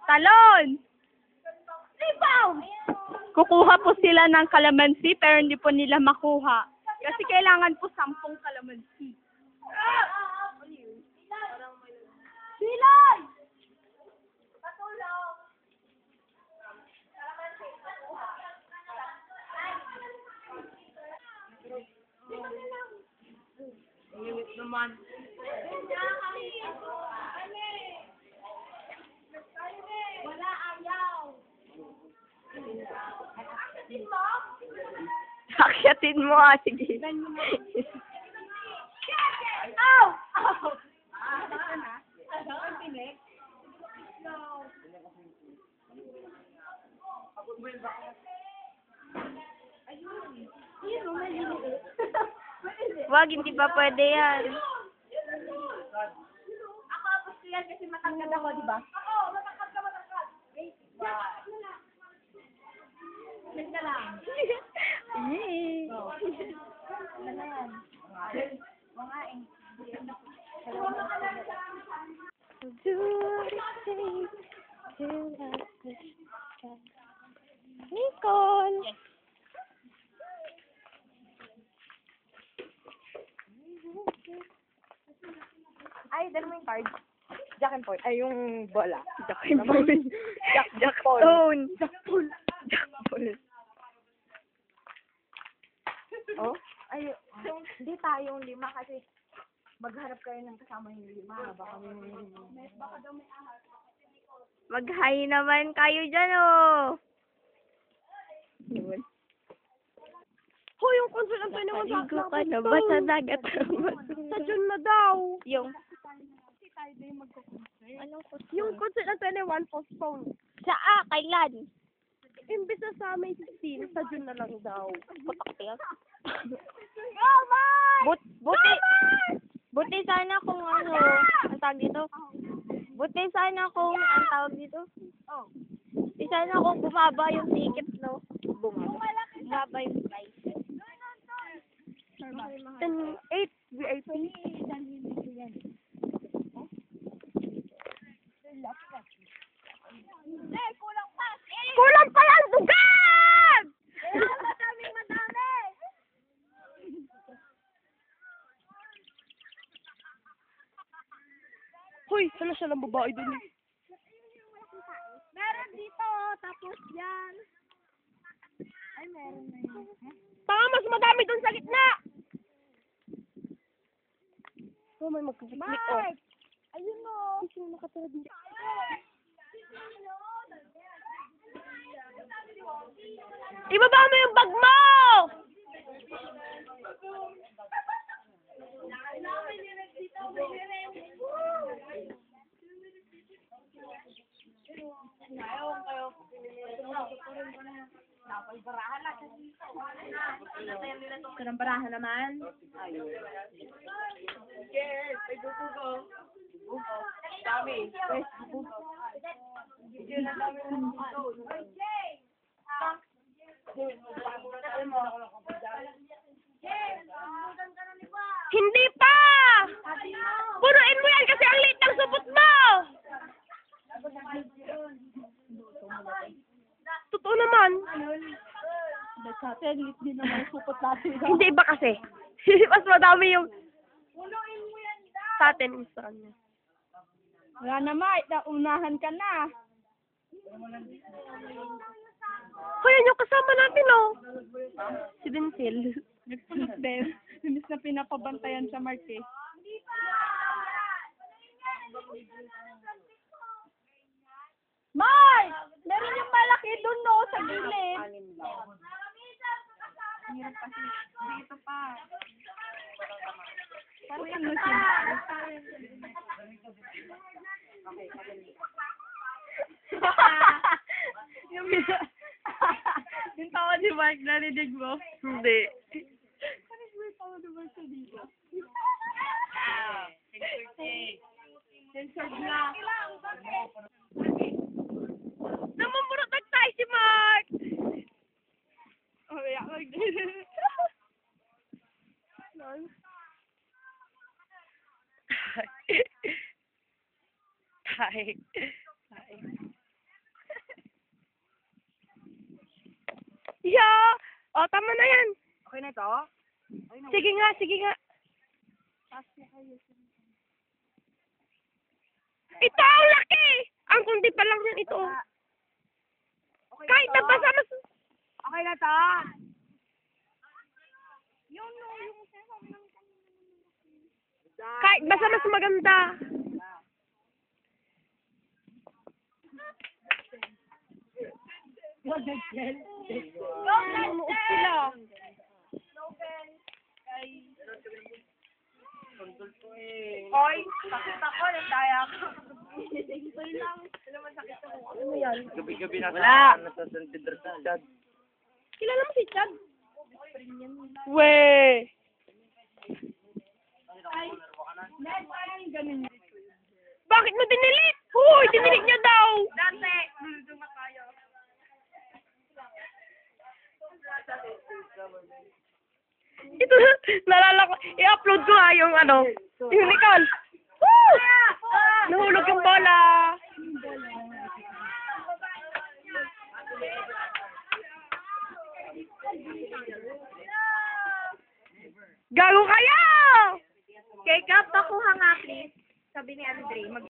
Talon! Rebound! Kukuha po sila ng kalamansi pero hindi po nila makuha. Kasi kailangan po 10 kalamansi. Silay! Patulong! Init naman. Wala ayaw. Akyatin mo ah, sige. Ow! Ow! Ang tinik? No. Wag, hindi pa pwede yan. Ako, gusto yan kasi matangkad ako, di ba? Oo, matangkad ka, matangkad. Wait ka lang. Yay! Ano na yan? Mga Nicole! Yes. Ay, dala mo yung card. Jack and Paul. Ay, yung bola. Jack and Paul. Jack Paul. Jack Paul. Jack Paul. Oh? Ay, hindi tayong 5 kasi maghanap kayo ng kasama yung 5. Baka daw may ahas. Mag-hi naman kayo dyan, oh. Yun. Hoy, yung concert ang 21 sa ka na ba sa dagat? Sa June na daw. Yung tayo din magko-concert. Anong concert? Yung concert ng 21 postpone. Kailan? Imbis na sa May 16, sa June na lang daw. Putak-tiyak. Buti sana kung ano, ang tawag dito. Buti sana kung ang tawag dito. Oh. Buti sana kung bumaba yung ticket, no? Bumaba yung price. 8 VIP. Kulang pa lang dugan! Madami! Hoy, sana siya lang babae dun. Meron dito, tapos yan. Ay, meron na yun. Tama, mas madami dun sa gitna! Oh, may magkiklik, oh. Ayun o. Sino nakatala dito? Ibaba mo yung bag mo! Barahan naman. Yes, may bubugo. Bubugo. Dami. Yes, bubugo. Hindi na dami ng bubugo. Hindi pa! Punuin mo yan kasi ang liit ng supot mo! Totoo naman. Liit din naman supot natin. Hindi ba kasi? Mas madami yung sa atin sa kanya. Wala na, Mike. Unahan ka na. Hoy, yan yung kasama natin, oh. Si Denzel. Nagpulit din. Imbis na pinapabantayan sa Marte. Mike! Meron yung malaki dun, no, sa gilid. Hirap kasi. Dito pa. Parang ano siya? Yung tawa ni Mark, narinig mo? Hindi. Parang may tawa ni Mark sa dito. Censored na. Namumurot tayo si Mark! Oh, yeah. Hi. Hi. Yeah! O, tama na yan. Okay na ito? Sige nga, sige nga. Ito ang laki! Ang kundi pa lang yan ito. Okay na Kahit to? nabasa mas... Okay na to? Kahit basa mas maganda. Mamuot sila. Hoy, sakit ako, nagdaya ko. Ano yan? Gabi-gabi na Wala. nasa Chad. Kilala mo si Chad? Weh! Bakit mo dinilit? Hoy, dinilit niya daw! Dante, lulutong na tayo. Ito, nalala ko, i-upload ko nga yung ano, yung Nicole. Woo! Nahulog yung bola. Gago kayo! Kay Kap, pakuha nga please. Sabi ni Andre,